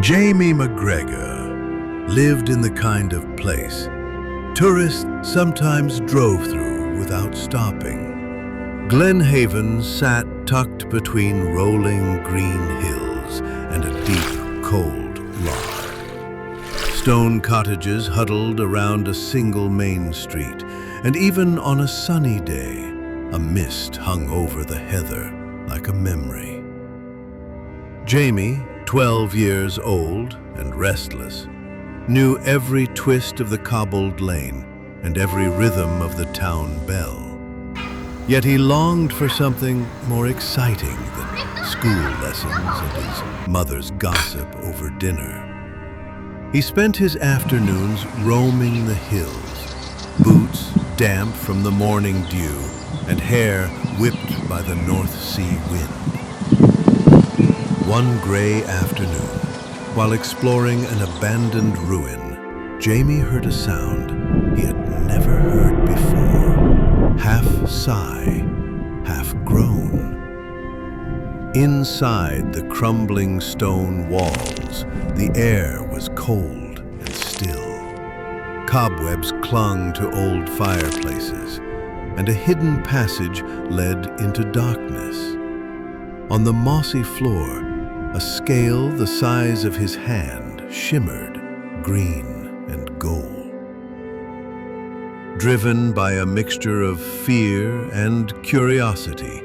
Jamie McGregor lived in the kind of place tourists sometimes drove through without stopping. Glenhaven sat tucked between rolling green hills and a deep, cold loch. Stone cottages huddled around a single main street, and even on a sunny day, a mist hung over the heather like a memory. Jamie, 12 years old and restless, knew every twist of the cobbled lane and every rhythm of the town bell. Yet he longed for something more exciting than school lessons and his mother's gossip over dinner. He spent his afternoons roaming the hills, boots damp from the morning dew and hair whipped by the North Sea wind. One gray afternoon, while exploring an abandoned ruin, Jamie heard a sound he had never heard before. Half sigh, half groan. Inside the crumbling stone walls, the air was cold and still. Cobwebs clung to old fireplaces, and a hidden passage led into darkness. On the mossy floor, a scale the size of his hand shimmered green and gold. Driven by a mixture of fear and curiosity,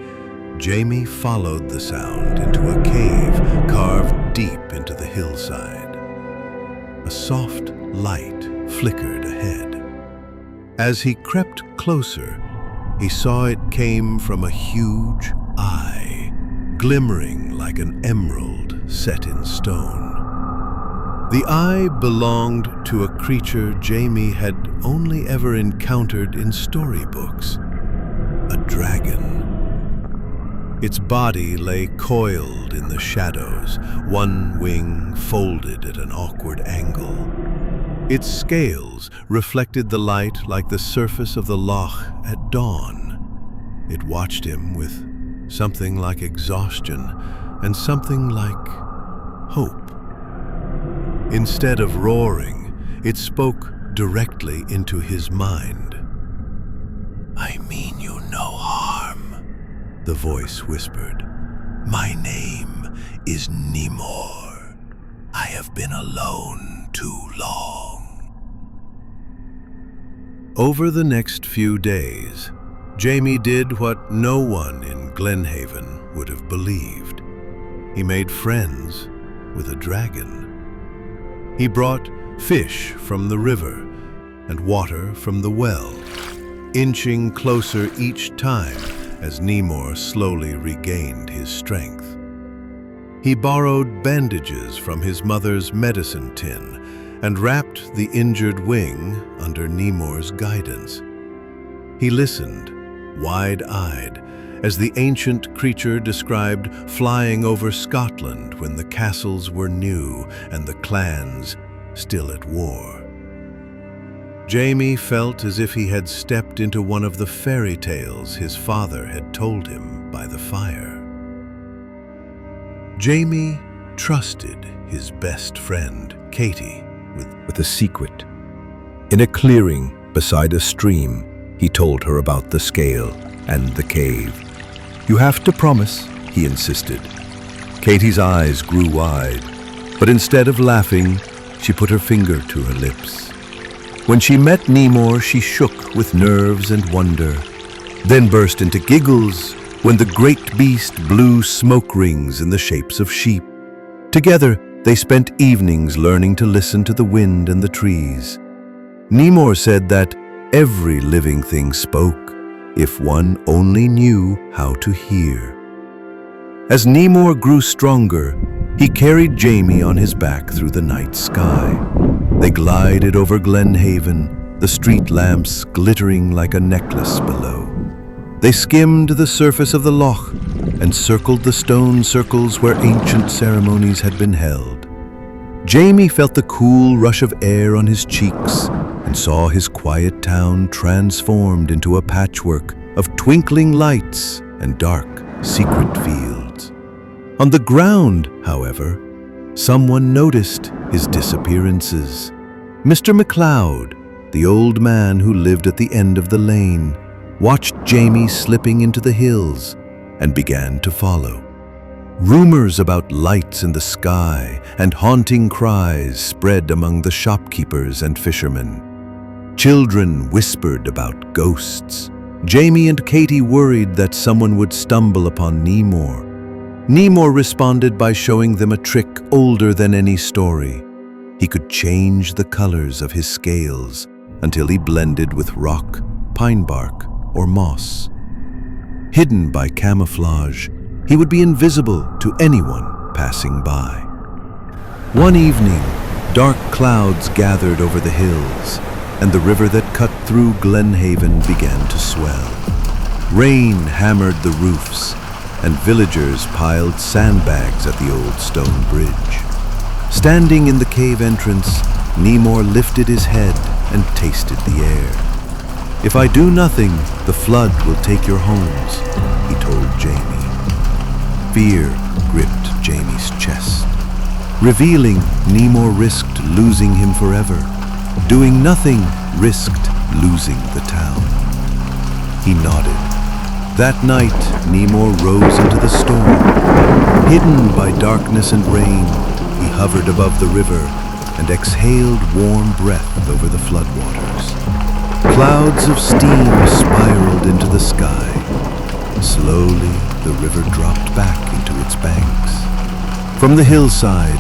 Jamie followed the sound into a cave carved deep into the hillside. A soft light flickered ahead. As he crept closer, he saw it came from a huge eye, glimmering like an emerald set in stone. The eye belonged to a creature Jamie had only ever encountered in storybooks, a dragon. Its body lay coiled in the shadows, one wing folded at an awkward angle. Its scales reflected the light like the surface of the loch at dawn. It watched him with something like exhaustion and something like hope. Instead of roaring, it spoke directly into his mind. "I mean you no harm," the voice whispered. "My name is Nemor. I have been alone too long." Over the next few days, Jamie did what no one in Glenhaven would have believed. He made friends with a dragon. He brought fish from the river and water from the well, inching closer each time as Nemor slowly regained his strength. He borrowed bandages from his mother's medicine tin and wrapped the injured wing under Nemor's guidance. He listened, wide-eyed, as the ancient creature described flying over Scotland when the castles were new and the clans still at war. Jamie felt as if he had stepped into one of the fairy tales his father had told him by the fire. Jamie trusted his best friend, Katie, with a secret. In a clearing beside a stream, he told her about the scale and the cave. "You have to promise," he insisted. Katie's eyes grew wide, but instead of laughing, she put her finger to her lips. When she met Nemor, she shook with nerves and wonder, then burst into giggles when the great beast blew smoke rings in the shapes of sheep. Together, they spent evenings learning to listen to the wind and the trees. Nemor said that every living thing spoke, if one only knew how to hear. As Nemor grew stronger, he carried Jamie on his back through the night sky. They glided over Glenhaven, the street lamps glittering like a necklace below. They skimmed the surface of the loch and circled the stone circles where ancient ceremonies had been held. Jamie felt the cool rush of air on his cheeks and saw his quiet town transformed into a patchwork of twinkling lights and dark, secret fields. On the ground, however, Someone noticed his disappearances. Mr. McLeod, the old man who lived at the end of the lane, watched Jamie slipping into the hills and began to follow. Rumors about lights in the sky and haunting cries spread among the shopkeepers and fishermen. Children whispered about ghosts. Jamie and Katie worried that someone would stumble upon Nemor. Nemor responded by showing them a trick older than any story. He could change the colors of his scales until he blended with rock, pine bark, or moss. Hidden by camouflage, he would be invisible to anyone passing by. One evening, dark clouds gathered over the hills, and the river that cut through Glenhaven began to swell. Rain hammered the roofs, and villagers piled sandbags at the old stone bridge. Standing in the cave entrance, Nemor lifted his head and tasted the air. "If I do nothing, the flood will take your homes," he told Jamie. Fear gripped Jamie's chest. Revealing, Nemor risked losing him forever. Doing nothing risked losing the town. He nodded. That night, Nemor rose into the storm. Hidden by darkness and rain, he hovered above the river and exhaled warm breath over the floodwaters. Clouds of steam spiraled into the sky. Slowly, the river dropped back into its banks. From the hillside,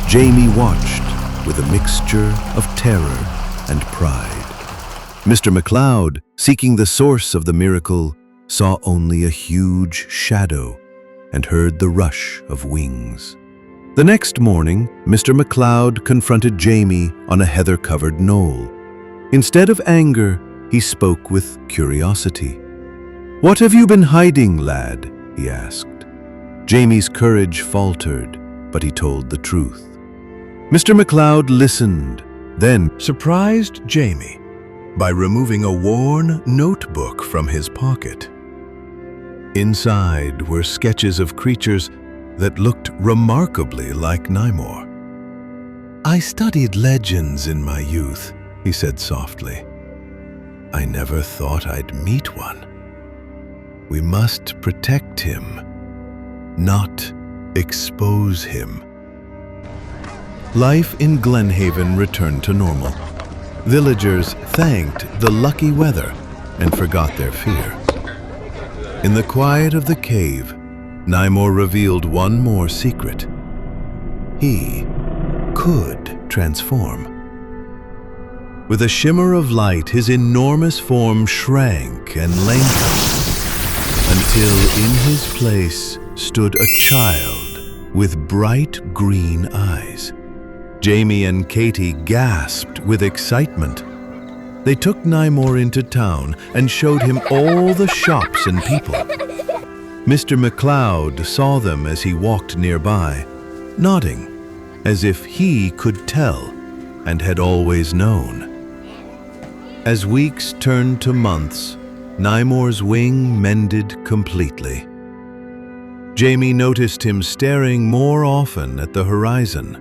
Jamie watched with a mixture of terror and pride. Mr. McLeod, seeking the source of the miracle, saw only a huge shadow and heard the rush of wings. The next morning, Mr. McLeod confronted Jamie on a heather-covered knoll. Instead of anger, he spoke with curiosity. "What have you been hiding, lad?" he asked. Jamie's courage faltered, but he told the truth. Mr. McLeod listened, then surprised Jamie by removing a worn notebook from his pocket. Inside were sketches of creatures that looked remarkably like Nemor. "I studied legends in my youth," he said softly. "I never thought I'd meet one. We must protect him, not expose him." Life in Glenhaven returned to normal. Villagers thanked the lucky weather and forgot their fear. In the quiet of the cave, Nemor revealed one more secret. He could transform. With a shimmer of light, his enormous form shrank and lengthened, until in his place stood a child with bright green eyes. Jamie and Katie gasped with excitement. They took Nemor into town and showed him all the shops and people. Mr. McLeod saw them as he walked nearby, nodding, as if he could tell and had always known. As weeks turned to months, Nemor's wing mended completely. Jamie noticed him staring more often at the horizon.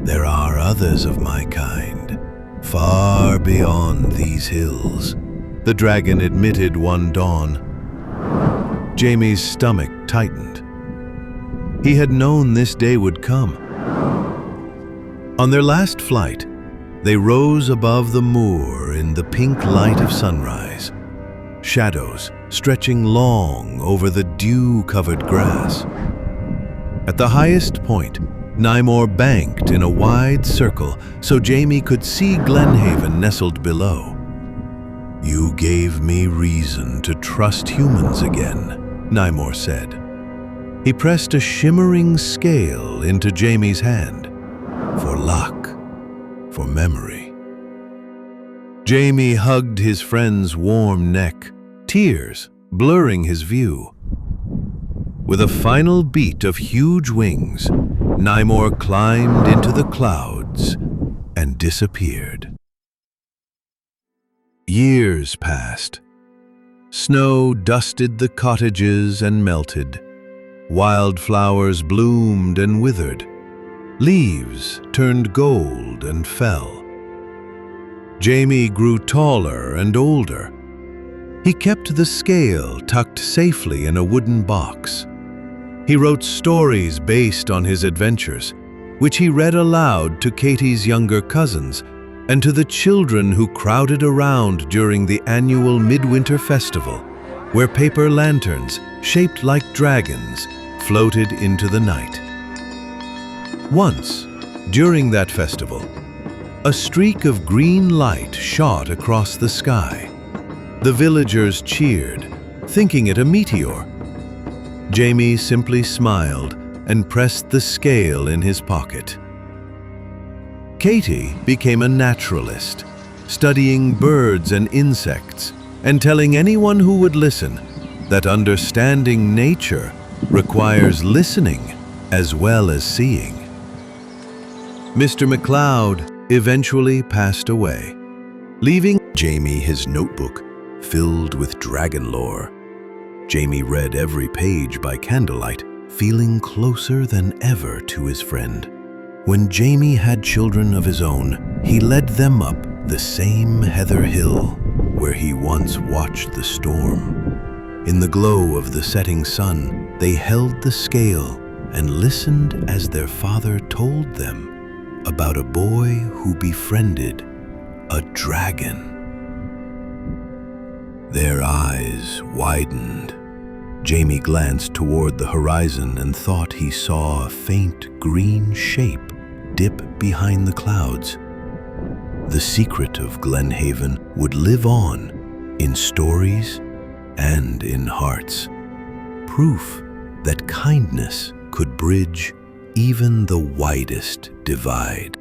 "There are others of my kind, far beyond these hills," the dragon admitted one dawn. Jamie's stomach tightened. He had known this day would come. On their last flight, they rose above the moor in the pink light of sunrise, shadows stretching long over the dew-covered grass. At the highest point, Nemor banked in a wide circle so Jamie could see Glenhaven nestled below. "You gave me reason to trust humans again," Nemor said. He pressed a shimmering scale into Jamie's hand. "For luck, for memory." Jamie hugged his friend's warm neck, tears blurring his view. With a final beat of huge wings, Nemor climbed into the clouds and disappeared. Years passed. Snow dusted the cottages and melted. Wildflowers bloomed and withered. Leaves turned gold and fell. Jamie grew taller and older. He kept the scale tucked safely in a wooden box. He wrote stories based on his adventures, which he read aloud to Katie's younger cousins and to the children who crowded around during the annual Midwinter Festival, where paper lanterns, shaped like dragons, floated into the night. Once, during that festival, a streak of green light shot across the sky. The villagers cheered, thinking it a meteor. Jamie simply smiled and pressed the scale in his pocket. Katie became a naturalist, studying birds and insects and telling anyone who would listen that understanding nature requires listening as well as seeing. Mr. McLeod eventually passed away, leaving Jamie his notebook filled with dragon lore. Jamie read every page by candlelight, feeling closer than ever to his friend. When Jamie had children of his own, he led them up the same heather hill where he once watched the storm. In the glow of the setting sun, they held the scale and listened as their father told them about a boy who befriended a dragon. Their eyes widened. Jamie glanced toward the horizon and thought he saw a faint green shape dip behind the clouds. The secret of Glenhaven would live on in stories and in hearts. Proof that kindness could bridge even the widest divide.